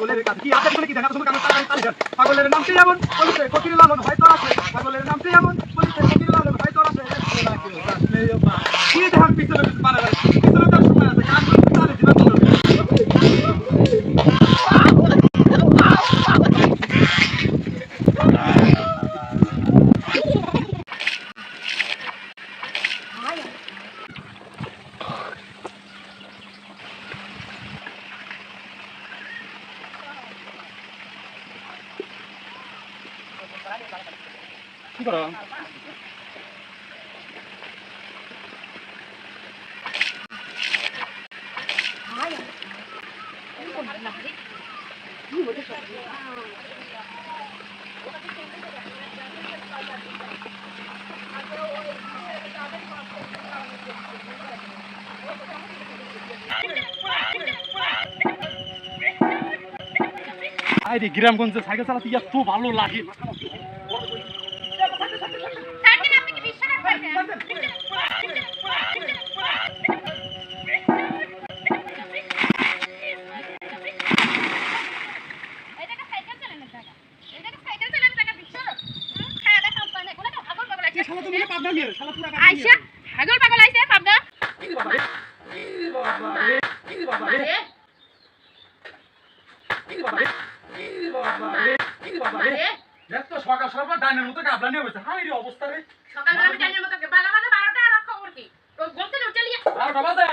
পাগলের কাছে কি আছে বলে কি দেখা তুমি কানে তালি দেন পাগলের নামটি এমন বলিতে ফকির লালন হয়তো আছে পাগলের নামটি এমন বলিতে ফকির লালন হয়তো আছে কি ধান পিছনে পারে পিছনে তার সময় আছে গান করতে তারে জীবন চলবে কি করো আরে গ্রামগঞ্জে সাইকেল চালাতে এত ভালো লাগে আইসা হাগল পাগল আইসা পাবনা সকাল সকাল ডাইনের মতো গাবলা নিয়ে বসে হাই রে অবস্থা রে সকালবেলা আমি ডাইনের মতো বালা বাজে 12টা আর খবর কি ওই গলতে উঠে লিয়া 12টা বাজে